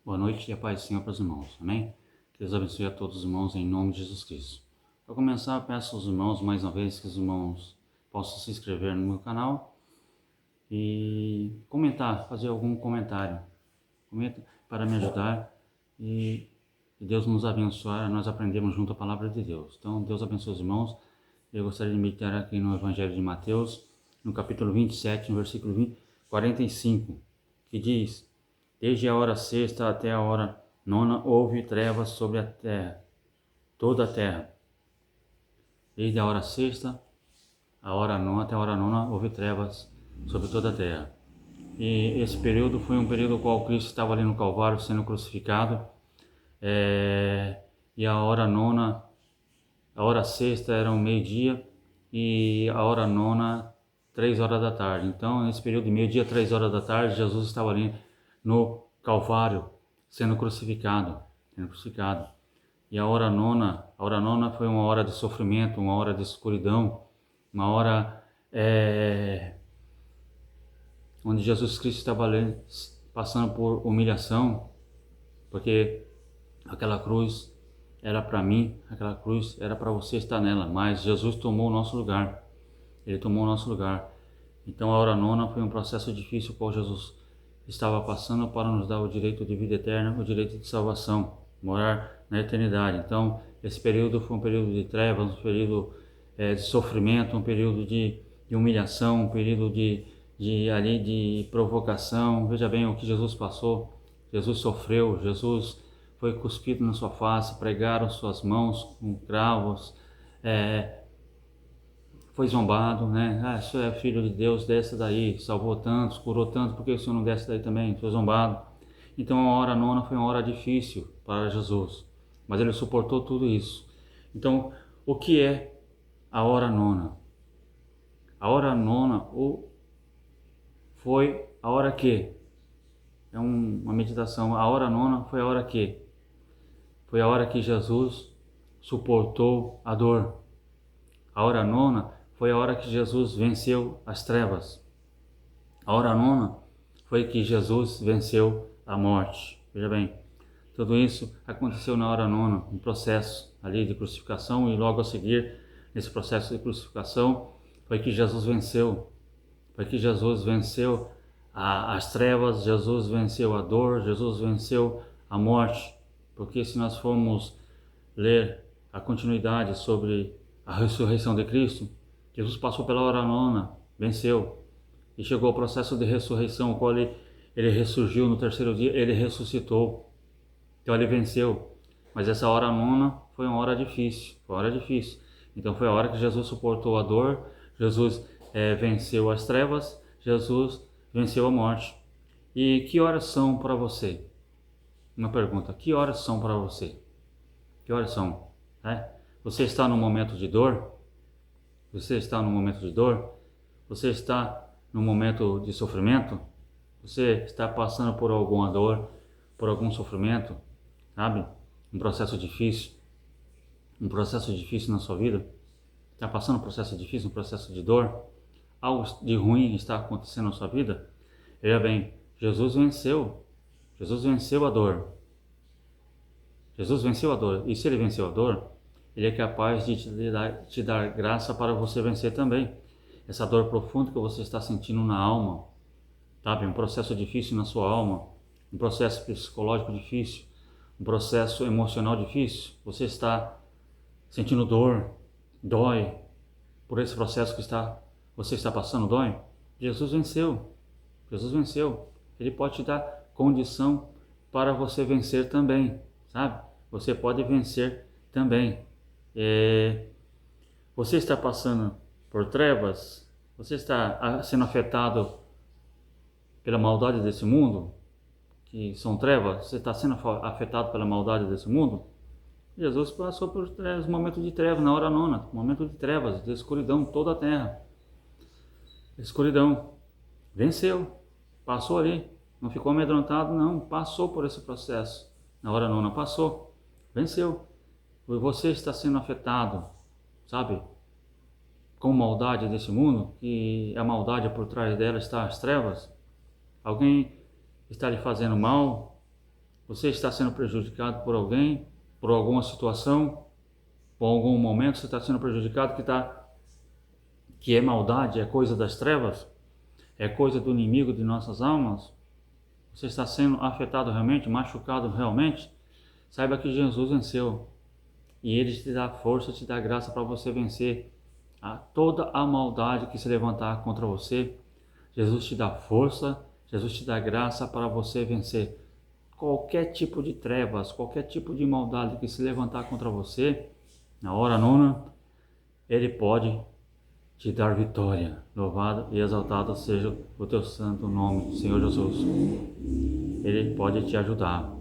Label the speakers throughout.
Speaker 1: Boa noite e a paz do Senhor para os irmãos, amém? Que Deus abençoe a todos os irmãos em nome de Jesus Cristo. Para começar, eu peço aos irmãos, mais uma vez, que os irmãos possam se inscrever no meu canal e comentar, fazer algum comentário. Comenta para me ajudar e Deus nos abençoar, nós aprendemos junto a palavra de Deus. Então, Deus abençoe os irmãos. Eu gostaria de meditar aqui no Evangelho de Mateus, no capítulo 27, no versículo 45, que diz: Desde a hora sexta até a hora nona houve trevas sobre a terra, toda a terra. Desde a hora sexta, a hora nona até a hora nona houve trevas sobre toda a terra. E esse período foi um período no qual Cristo estava ali no Calvário sendo crucificado. E a hora nona, a hora sexta era o meio-dia e a hora nona, 3 horas da tarde. Então, nesse período de meio-dia, 3 horas da tarde, Jesus estava ali no Calvário sendo crucificado. E a hora nona foi uma hora de sofrimento, uma hora de escuridão, uma hora onde Jesus Cristo estava ali passando por humilhação, porque aquela cruz era para mim, aquela cruz era para você estar nela, mas Jesus tomou o nosso lugar, Ele tomou o nosso lugar. Então a hora nona foi um processo difícil, qual Jesus estava passando para nos dar o direito de vida eterna, o direito de salvação, morar na eternidade. Então esse período foi um período de trevas, um período de sofrimento, um período de humilhação, um período de provocação. Veja bem o que Jesus passou. Jesus sofreu, Jesus foi cuspido na sua face, pregaram suas mãos com cravos, foi zombado, né? Ah, o senhor é filho de Deus, desce daí, salvou tantos, curou tantos, por que o senhor não desce daí também? Foi zombado. Então a hora nona foi uma hora difícil para Jesus, mas ele suportou tudo isso. Então, o que é a hora nona? A hora nona foi a hora que? É uma meditação. A hora nona foi a hora que? Foi a hora que Jesus suportou a dor. A hora nona foi a hora que Jesus venceu as trevas. A hora nona foi que Jesus venceu a morte. Veja bem, tudo isso aconteceu na hora nona, um processo ali de crucificação, e logo a seguir, nesse processo de crucificação, foi que Jesus venceu. Foi que Jesus venceu as trevas, Jesus venceu a dor, Jesus venceu a morte. Porque se nós formos ler a continuidade sobre a ressurreição de Cristo, Jesus passou pela hora nona, venceu, e chegou ao processo de ressurreição, o qual ele ressurgiu no terceiro dia, ele ressuscitou, então ele venceu. Mas essa hora nona foi uma hora difícil, então foi a hora que Jesus suportou a dor, Jesus venceu as trevas, Jesus venceu a morte. E que horas são para você? Uma pergunta: que horas são para você? Que horas são? Você está num momento de dor? Você está num momento de dor? Você está num momento de sofrimento? Você está passando por alguma dor, por algum sofrimento, sabe? Um processo difícil na sua vida? Está passando um processo difícil, um processo de dor? Algo de ruim está acontecendo na sua vida? Veja bem, Jesus venceu a dor. Jesus venceu a dor, e se ele venceu a dor, ele é capaz de te dar graça para você vencer também essa dor profunda que você está sentindo na alma, sabe? Um processo difícil na sua alma, um processo psicológico difícil, um processo emocional difícil. Você está sentindo dor, dói por esse processo que você está passando, dói? Jesus venceu. Ele pode te dar condição para você vencer também, sabe? Você pode vencer também. Você está passando por trevas? Você está sendo afetado pela maldade desse mundo, que são trevas? Você está sendo afetado pela maldade desse mundo? Jesus passou por momentos de trevas na hora nona, momento de trevas, de escuridão, toda a terra. Escuridão. Venceu. Passou ali. Não ficou amedrontado, não. Passou por esse processo. Na hora nona passou. Venceu. E você está sendo afetado, sabe? Com maldade desse mundo, que a maldade por trás dela está as trevas. Alguém está lhe fazendo mal. Você está sendo prejudicado por alguém, por alguma situação, por algum momento você está sendo prejudicado que é maldade, é coisa das trevas, é coisa do inimigo de nossas almas? Você está sendo afetado realmente, machucado realmente? Saiba que Jesus venceu e Ele te dá força, te dá graça para você vencer toda a maldade que se levantar contra você. Jesus te dá força, Jesus te dá graça para você vencer qualquer tipo de trevas, qualquer tipo de maldade que se levantar contra você. Na hora nona, Ele pode te dar vitória. Louvado e exaltado seja o teu santo nome, Senhor Jesus. Ele pode te ajudar.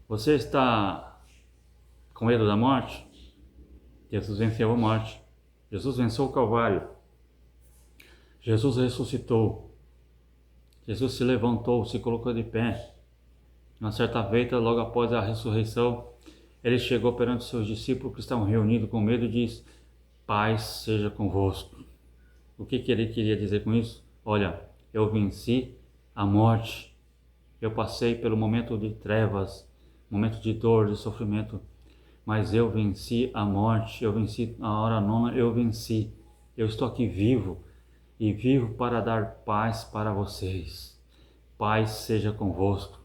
Speaker 1: Você está com medo da morte? Jesus venceu a morte. Jesus venceu o Calvário. Jesus ressuscitou. Jesus se levantou, se colocou de pé. Uma certa feita, logo após a ressurreição, ele chegou perante os seus discípulos que estavam reunidos com medo e disse: paz seja convosco. O que ele queria dizer com isso? Olha, eu venci a morte. Eu passei pelo momento de trevas, momento de dor, de sofrimento, mas eu venci a morte, eu venci a hora nona, eu venci. Eu estou aqui vivo e vivo para dar paz para vocês. Paz seja convosco.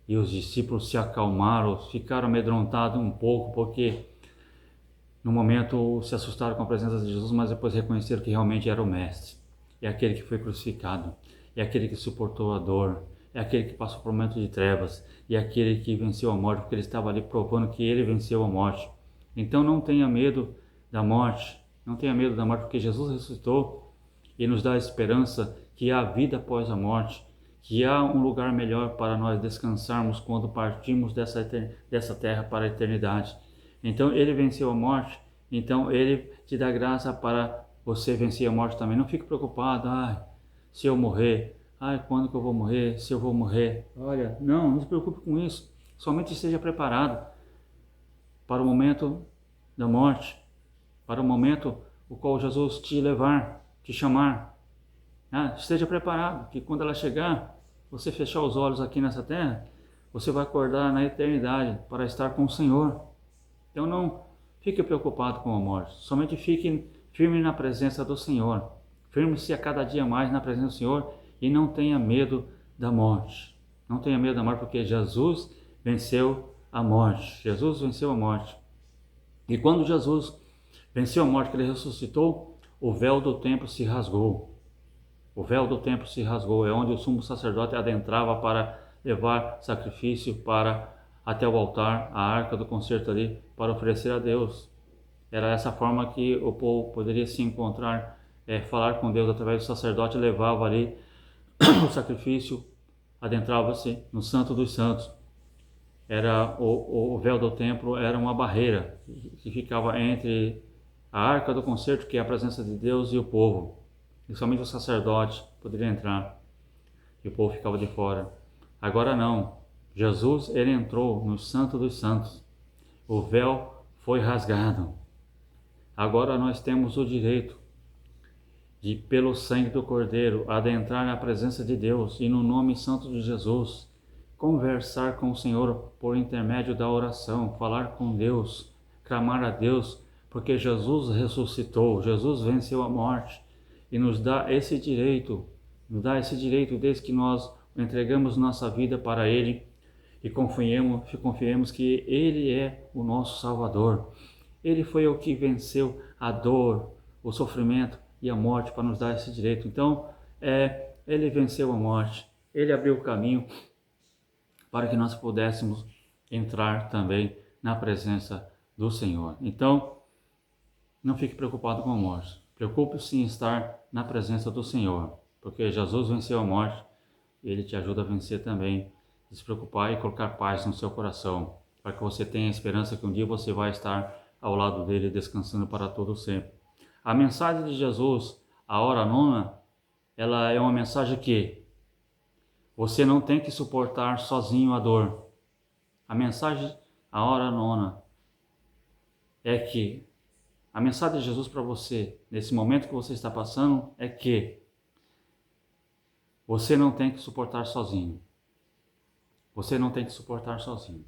Speaker 1: E os discípulos se acalmaram, ficaram amedrontados um pouco, porque no momento se assustaram com a presença de Jesus, mas depois reconheceram que realmente era o Mestre. É aquele que foi crucificado, é aquele que suportou a dor, é aquele que passou por um momento de trevas, e é aquele que venceu a morte, porque ele estava ali provando que ele venceu a morte. Então não tenha medo da morte, não tenha medo da morte, porque Jesus ressuscitou e nos dá a esperança que há vida após a morte, que há um lugar melhor para nós descansarmos quando partimos dessa terra para a eternidade. Então ele venceu a morte, então ele te dá graça para você vencer a morte também. Não fique preocupado, se eu morrer, quando que eu vou morrer, se eu vou morrer. Olha, não se preocupe com isso, somente esteja preparado para o momento da morte, para o momento o qual Jesus te levar, te chamar. Esteja preparado, que quando ela chegar, você fechar os olhos aqui nessa terra, você vai acordar na eternidade para estar com o Senhor. Então não fique preocupado com a morte, somente fique firme na presença do Senhor. Firme-se a cada dia mais na presença do Senhor e não tenha medo da morte. Não tenha medo da morte, porque Jesus venceu a morte. Jesus venceu a morte. E quando Jesus venceu a morte, que ele ressuscitou, o véu do templo se rasgou. O véu do templo se rasgou, é onde o sumo sacerdote adentrava para levar sacrifício até o altar, a arca do concerto ali, para oferecer a Deus. Era essa forma que o povo poderia se encontrar, falar com Deus através do sacerdote, levava ali o sacrifício, adentrava-se no Santo dos Santos. Era o véu do templo era uma barreira que ficava entre a arca do concerto, que é a presença de Deus, e o povo. E somente o sacerdote poderia entrar e o povo ficava de fora. Agora não. Jesus, ele entrou no Santo dos Santos. O véu foi rasgado. Agora nós temos o direito de, pelo sangue do Cordeiro, adentrar na presença de Deus e no nome santo de Jesus, conversar com o Senhor por intermédio da oração, falar com Deus, clamar a Deus, porque Jesus ressuscitou, Jesus venceu a morte e nos dá esse direito, desde que nós entregamos nossa vida para Ele e confiemos que Ele é o nosso Salvador. Ele foi o que venceu a dor, o sofrimento e a morte para nos dar esse direito. Então, Ele venceu a morte, Ele abriu o caminho para que nós pudéssemos entrar também na presença do Senhor. Então, não fique preocupado com a morte. Preocupe-se em estar na presença do Senhor, porque Jesus venceu a morte e Ele te ajuda a vencer também. Se preocupar e colocar paz no seu coração, para que você tenha a esperança que um dia você vai estar ao lado dele, descansando para todo sempre. A mensagem de Jesus, a hora nona, ela é uma mensagem que você não tem que suportar sozinho a dor. A mensagem, a hora nona, é que a mensagem de Jesus para você, nesse momento que você está passando, é que você não tem que suportar sozinho. Você não tem que suportar sozinho.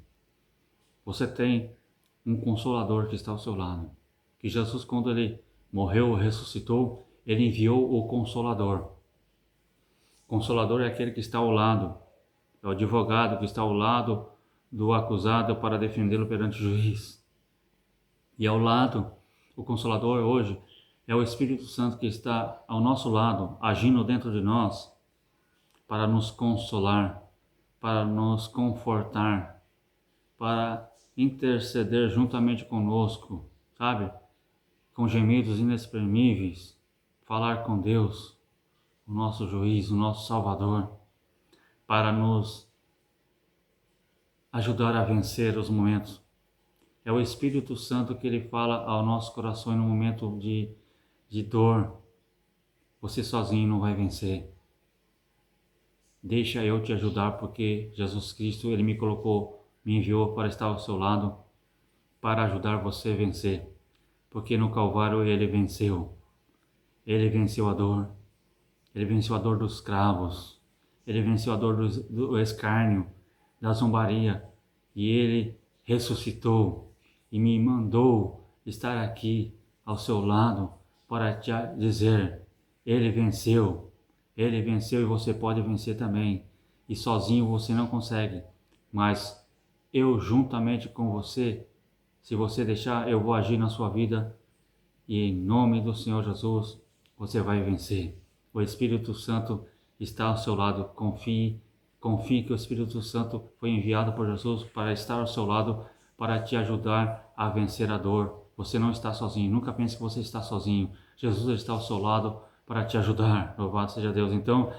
Speaker 1: Você tem um Consolador que está ao seu lado. Que Jesus, quando ele morreu, ressuscitou, ele enviou o Consolador. Consolador é aquele que está ao lado, é o advogado que está ao lado do acusado para defendê-lo perante o juiz. E ao lado, o Consolador hoje é o Espírito Santo que está ao nosso lado, agindo dentro de nós, para nos consolar, para nos confortar, para interceder juntamente conosco, sabe? Com gemidos inexprimíveis, falar com Deus, o nosso juiz, o nosso Salvador, para nos ajudar a vencer os momentos. É o Espírito Santo que ele fala ao nosso coração no momento de dor. Você sozinho não vai vencer. Deixa eu te ajudar, porque Jesus Cristo, ele me colocou, me enviou para estar ao seu lado, para ajudar você a vencer. Porque no Calvário ele venceu. Ele venceu a dor. Ele venceu a dor dos cravos. Ele venceu a dor do escárnio, da zombaria. E ele ressuscitou e me mandou estar aqui ao seu lado para te dizer: ele venceu e você pode vencer também. E sozinho você não consegue, mas eu juntamente com você, se você deixar, eu vou agir na sua vida e em nome do Senhor Jesus você vai vencer. O Espírito Santo está ao seu lado. Confie que o Espírito Santo foi enviado por Jesus para estar ao seu lado, para te ajudar a vencer a dor. Você não está sozinho. Nunca pense que você está sozinho. Jesus está ao seu lado para te ajudar. Louvado seja Deus. Então,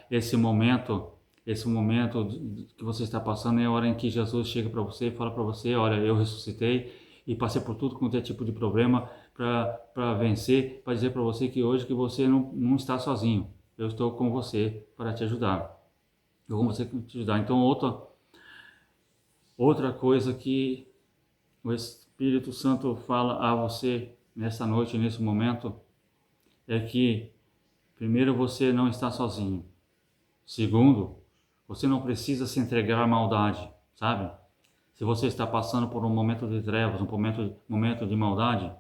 Speaker 1: esse momento que você está passando é a hora em que Jesus chega para você e fala para você: olha, eu ressuscitei e passei por tudo quanto é tipo de problema para vencer, para dizer para você que hoje que você não está sozinho. Eu estou com você para te ajudar. Eu vou você te ajudar. Então, outra coisa que o Espírito Santo fala a você nessa noite, nesse momento, é que, primeiro, você não está sozinho. Segundo, você não precisa se entregar à maldade, sabe? Se você está passando por um momento de trevas, um momento de maldade,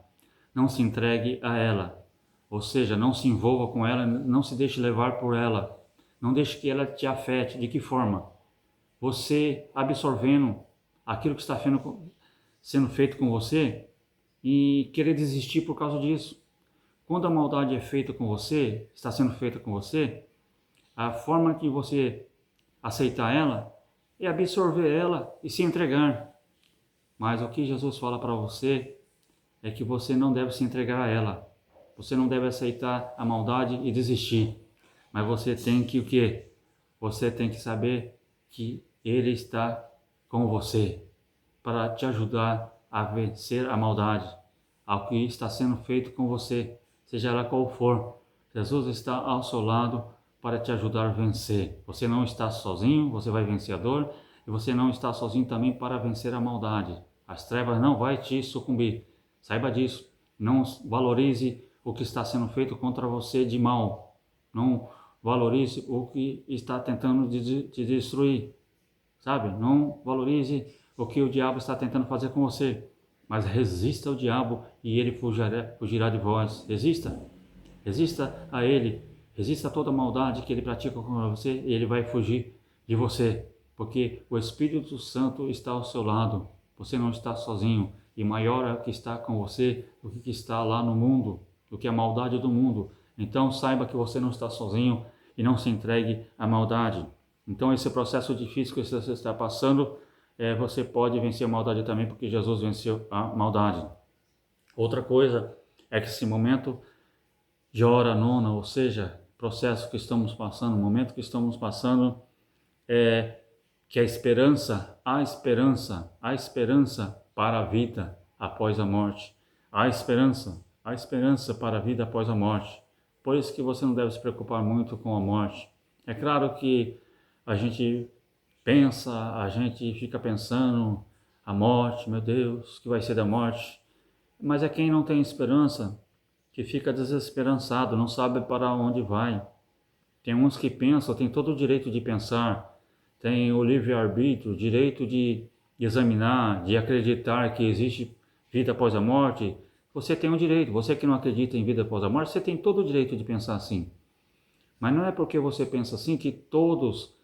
Speaker 1: não se entregue a ela. Ou seja, não se envolva com ela, não se deixe levar por ela. Não deixe que ela te afete. De que forma? Você absorvendo aquilo que está sendo feito com você e querer desistir por causa disso. Quando a maldade é feita com você, está sendo feita com você, a forma que você aceitar ela é absorver ela e se entregar. Mas o que Jesus fala para você é que você não deve se entregar a ela. Você não deve aceitar a maldade e desistir. Mas você tem que o quê? Você tem que saber que Ele está com você para te ajudar a vencer a maldade, ao que está sendo feito com você, seja ela qual for. Jesus está ao seu lado para te ajudar a vencer. Você não está sozinho, você vai vencer a dor, e você não está sozinho também para vencer a maldade. As trevas não vai te sucumbir. Saiba disso. Não valorize o que está sendo feito contra você de mal. Não valorize o que está tentando te destruir. Sabe? Não valorize o que o diabo está tentando fazer com você. Mas resista ao diabo e ele fugirá de vós. Resista a ele. Resista a toda maldade que ele pratica com você e ele vai fugir de você. Porque o Espírito Santo está ao seu lado. Você não está sozinho. E maior é o que está com você do que está lá no mundo, do que a maldade do mundo. Então saiba que você não está sozinho e não se entregue à maldade. Então esse processo difícil que você está passando, você pode vencer a maldade também, porque Jesus venceu a maldade. Outra coisa é que esse momento de hora nona, ou seja, processo que estamos passando, momento que estamos passando, é que a esperança para a vida após a morte. A esperança para a vida após a morte. Por isso que você não deve se preocupar muito com a morte. É claro que a gente pensa, a gente fica pensando, a morte, meu Deus, o que vai ser da morte? Mas é quem não tem esperança que fica desesperançado, não sabe para onde vai. Tem uns que pensam, tem todo o direito de pensar, tem o livre-arbítrio, o direito de examinar, de acreditar que existe vida após a morte. Você tem um direito. Você que não acredita em vida após a morte, você tem todo o direito de pensar assim. Mas não é porque você pensa assim que todos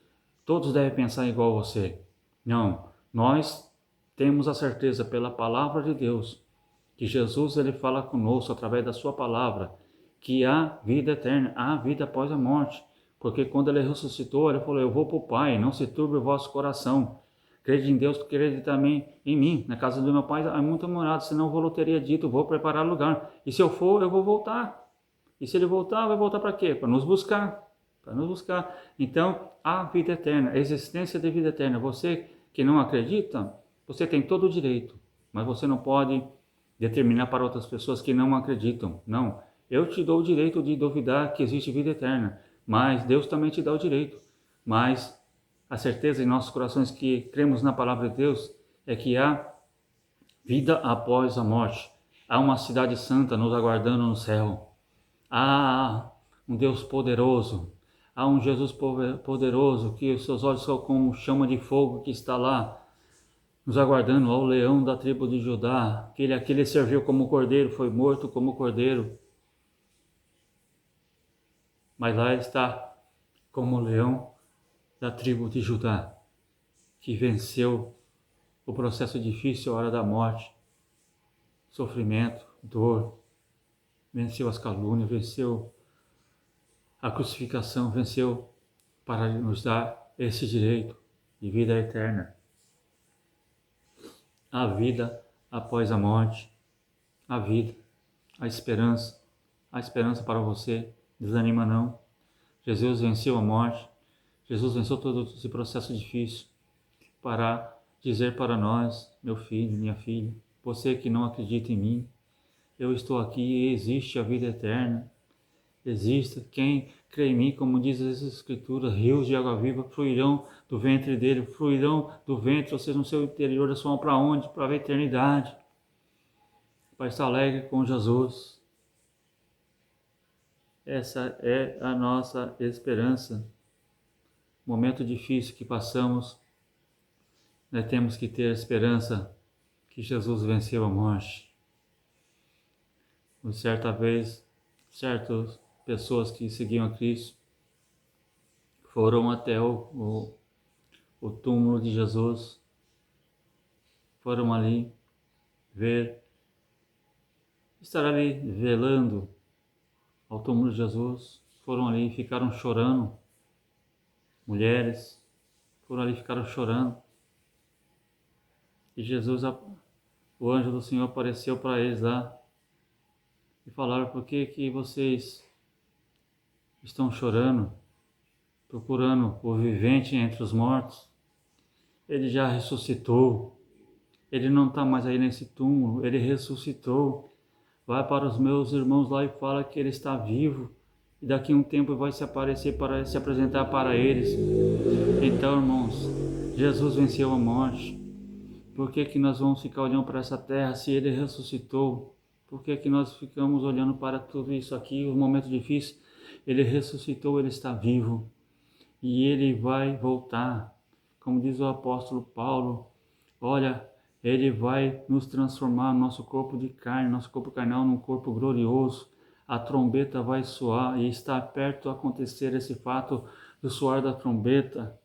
Speaker 1: devem pensar igual a você. Não, nós temos a certeza pela palavra de Deus que Jesus ele fala conosco através da sua palavra que há vida eterna, há vida após a morte. Porque quando ele ressuscitou, ele falou: eu vou para o Pai, não se turbe o vosso coração. Crede em Deus, crede também em mim. Na casa do meu Pai há muita morada, senão eu vou teria dito, vou preparar lugar. E se eu for, eu vou voltar. E se ele voltar, vai voltar para quê? Para nos buscar. Para nos buscar. Então, a vida eterna, a existência de vida eterna. Você que não acredita, você tem todo o direito, mas você não pode determinar para outras pessoas que não acreditam. Não, eu te dou o direito de duvidar que existe vida eterna, mas Deus também te dá o direito. Mas a certeza em nossos corações que cremos na palavra de Deus é que há vida após a morte. Há uma cidade santa nos aguardando no céu. Há um Deus poderoso, há um Jesus poderoso que os seus olhos são como chama de fogo que está lá, nos aguardando, ao leão da tribo de Judá, aquele serviu como cordeiro, foi morto como cordeiro, mas lá ele está como leão da tribo de Judá, que venceu o processo difícil, a hora da morte, sofrimento, dor, venceu as calúnias, venceu a crucificação, venceu para nos dar esse direito de vida eterna. A vida após a morte, a vida, a esperança para você, desanima não. Jesus venceu a morte, Jesus venceu todo esse processo difícil para dizer para nós, meu filho, minha filha, você que não acredita em mim, eu estou aqui e existe a vida eterna. Existe quem crê em mim, como diz as Escrituras, rios de água viva fluirão do ventre dele, fluirão do ventre, ou seja, no seu interior da sua alma, para onde? Para a eternidade, para estar alegre com Jesus. Essa é a nossa esperança. Momento difícil que passamos, nós temos que ter a esperança que Jesus venceu a morte. Certa vez, certas pessoas que seguiam a Cristo foram até o túmulo de Jesus, foram ali estar ali velando ao túmulo de Jesus, foram ali e ficaram chorando, mulheres, foram ali e ficaram chorando, e Jesus, o anjo do Senhor apareceu para eles lá, e falaram: por que vocês estão chorando, procurando o vivente entre os mortos? Ele já ressuscitou, ele não está mais aí nesse túmulo, ele ressuscitou. Vai para os meus irmãos lá e fala que ele está vivo, e daqui a um tempo vai se aparecer para se apresentar para eles. Então, irmãos, Jesus venceu a morte. Por que nós vamos ficar olhando para essa terra se ele ressuscitou? Por que nós ficamos olhando para tudo isso aqui, os momentos difíceis? Ele ressuscitou, ele está vivo e ele vai voltar. Como diz o apóstolo Paulo, olha, ele vai nos transformar nosso corpo de carne, nosso corpo carnal num corpo glorioso. A trombeta vai soar e está perto de acontecer esse fato do soar da trombeta.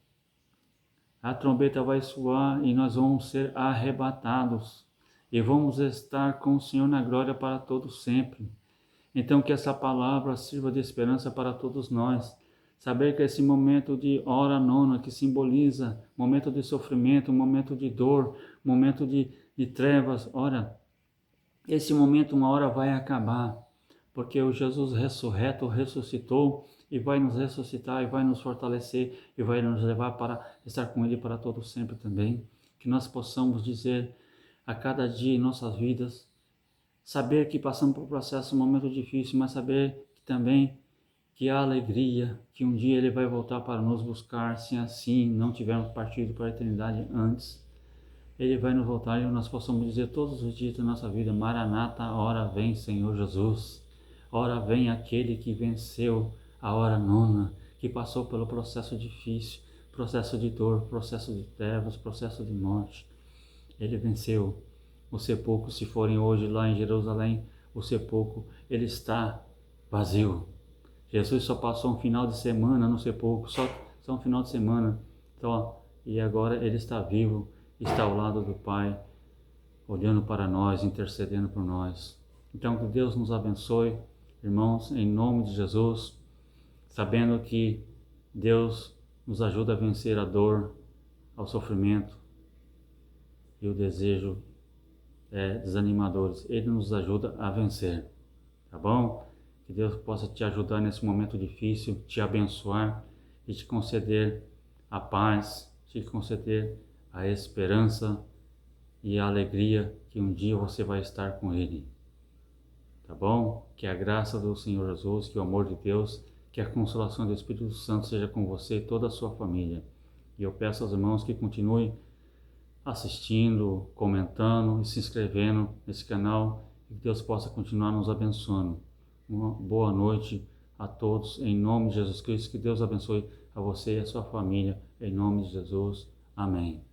Speaker 1: A trombeta vai soar e nós vamos ser arrebatados e vamos estar com o Senhor na glória para todos sempre. Então que essa palavra sirva de esperança para todos nós. Saber que esse momento de hora nona, que simboliza momento de sofrimento, momento de dor, momento de trevas, ora, esse momento uma hora vai acabar, porque o Jesus ressurreto ressuscitou e vai nos ressuscitar e vai nos fortalecer e vai nos levar para estar com Ele para todo sempre também. Que nós possamos dizer a cada dia em nossas vidas, saber que passamos por um processo, um momento difícil, mas saber que também que há alegria, que um dia Ele vai voltar para nos buscar, se assim não tivermos partido para a eternidade antes. Ele vai nos voltar e nós possamos dizer todos os dias da nossa vida: Maranata, ora vem Senhor Jesus, ora vem aquele que venceu a hora nona, que passou pelo processo difícil, processo de dor, processo de trevas, processo de morte. Ele venceu. O sepulcro, se forem hoje lá em Jerusalém, o sepulcro, ele está vazio. Jesus só passou um final de semana no sepulcro, só um final de semana. Então, e agora ele está vivo, está ao lado do Pai, olhando para nós, intercedendo por nós. Então, que Deus nos abençoe, irmãos, em nome de Jesus, sabendo que Deus nos ajuda a vencer a dor, ao sofrimento e o desejo desanimadores. Ele nos ajuda a vencer, tá bom? Que Deus possa te ajudar nesse momento difícil, te abençoar e te conceder a paz, te conceder a esperança e a alegria que um dia você vai estar com Ele. Tá bom? Que a graça do Senhor Jesus, que o amor de Deus, que a consolação do Espírito Santo seja com você e toda a sua família. E eu peço aos irmãos que continuem assistindo, comentando e se inscrevendo nesse canal e que Deus possa continuar nos abençoando. Uma boa noite a todos, em nome de Jesus Cristo. Que Deus abençoe a você e a sua família, em nome de Jesus. Amém.